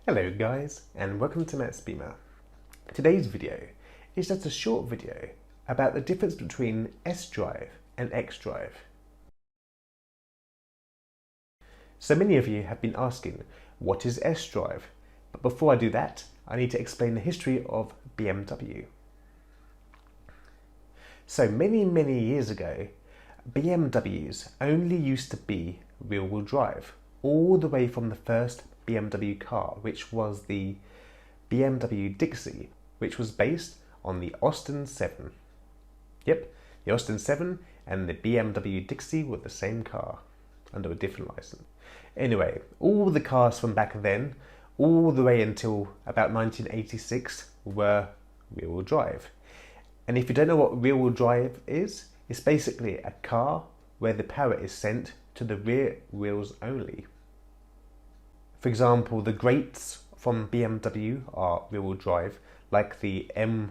Hello guys, and welcome to Matt's Beamer. Today's video is just a short video about the difference between sDrive and xDrive. So many of you have been asking, what is sDrive? But before I do that, I need to explain the history of BMW. So many years ago, BMWs only used to be rear-wheel drive, all the way from the first BMW car, which was the Bmw Dixie, which was based on the Austin 7. Yep, the Austin 7 and the Bmw Dixie were the same car, under a different license. Anyway, all the cars from back then, all the way until about 1986, were rear-wheel drive. And if you don't know what rear-wheel drive is, it's basically a car where the power is sent to the rear wheels only. For example, the greats from BMW are rear-wheel drive, like the M1,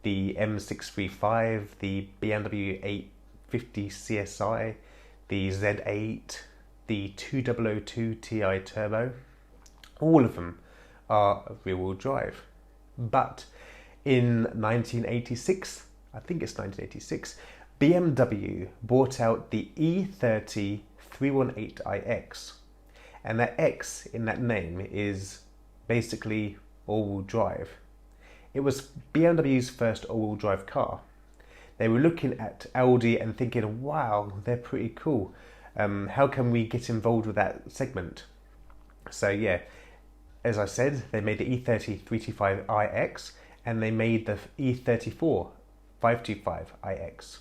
the M635, the Bmw E53 CSI, the Z8, the 2002 Ti Turbo. All of them are rear-wheel drive. But in 1986, I think it's 1986, BMW bought out the E30 318iX. And that X in that name is basically all-wheel drive. It was BMW's first all-wheel drive car. They were looking at Audi and thinking, wow, they're pretty cool. How can we get involved with that segment? So yeah, as I said, they made the E30 325iX and they made the E34 525iX.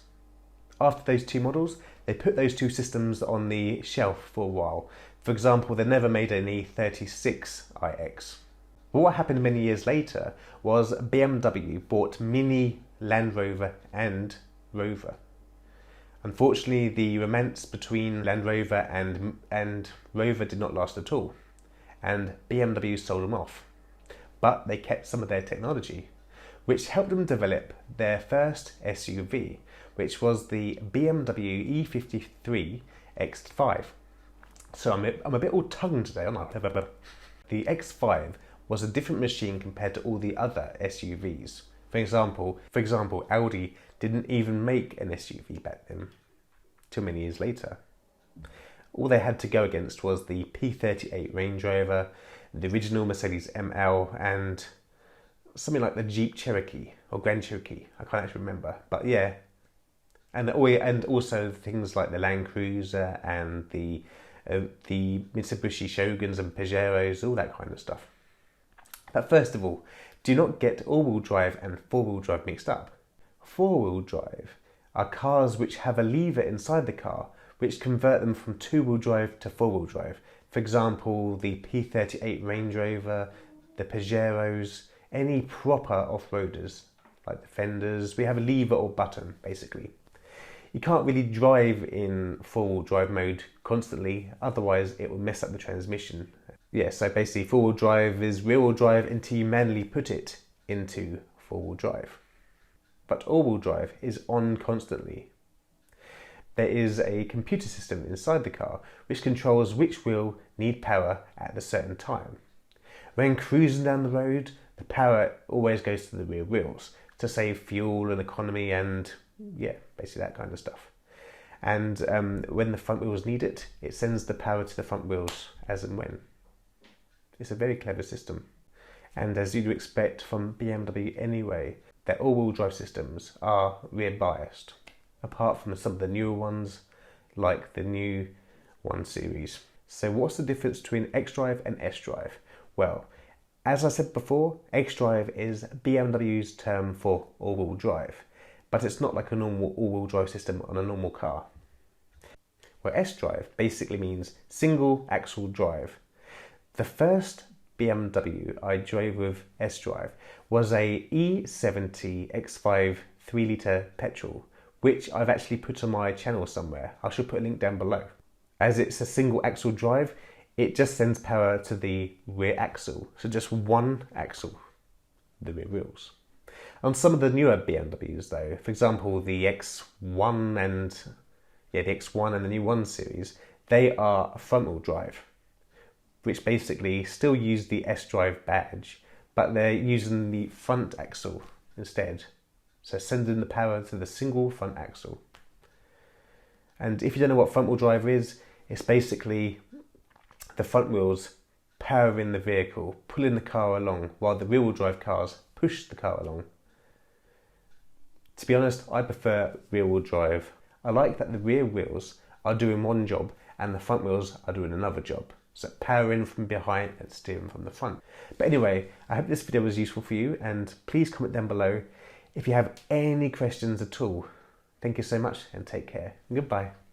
After those two models, they put those two systems on the shelf for a while. For example, they never made an E36iX. But what happened many years later was BMW bought Mini, Land Rover and Rover. Unfortunately, the romance between Land Rover and Rover did not last at all, and BMW sold them off. But they kept some of their technology, which helped them develop their first SUV, which was the Bmw E53 X5. So I'm a bit all tongue today, aren't I? The X5 was a different machine compared to all the other SUVs. For example, Audi didn't even make an SUV back then, till many years later. All they had to go against was the P38 Range Rover, the original Mercedes ML, and something like the Jeep Cherokee or Grand Cherokee. I can't actually remember, but yeah. And also things like the Land Cruiser and the Mitsubishi Shoguns and Pajeros, all that kind of stuff. But first of all, do not get all-wheel drive and four-wheel drive mixed up. Four-wheel drive are cars which have a lever inside the car which convert them from two-wheel drive to four-wheel drive. For example, the P38 Range Rover, the Pajeros, any proper off-roaders like the Fenders, we have a lever or button basically. You can't really drive in four-wheel drive mode constantly, otherwise it will mess up the transmission. Yeah, so basically four-wheel drive is rear-wheel drive until you manually put it into four-wheel drive. But all-wheel drive is on constantly. There is a computer system inside the car which controls which wheel need power at a certain time. When cruising down the road, the power always goes to the rear wheels to save fuel and economy and yeah, basically that kind of stuff. And when the front wheels need it, it sends the power to the front wheels as and when. It's a very clever system. And as you'd expect from BMW anyway, their all-wheel drive systems are rear biased, apart from some of the newer ones, like the new 1 Series. So what's the difference between xDrive and sDrive? Well, as I said before, xDrive is BMW's term for all-wheel drive, but it's not like a normal all-wheel drive system on a normal car. Well, sDrive basically means single axle drive. The first BMW I drove with sDrive was a E70 X5 3-litre petrol, which I've actually put on my channel somewhere. I should put a link down below. As it's a single axle drive, it just sends power to the rear axle, so just one axle, the rear wheels. On some of the newer BMWs though, for example the X1 and the new 1 Series, they are front wheel drive. which basically still use the sDrive badge, but they're using the front axle instead. So sending the power to the single front axle. And if you don't know what front wheel drive is, it's basically the front wheels powering the vehicle, pulling the car along, while the rear wheel drive cars push the car along. To be honest, I prefer rear wheel drive. I like that the rear wheels are doing one job and the front wheels are doing another job. So powering from behind and steering from the front. But anyway, I hope this video was useful for you, and please comment down below if you have any questions at all. Thank you so much and take care. Goodbye.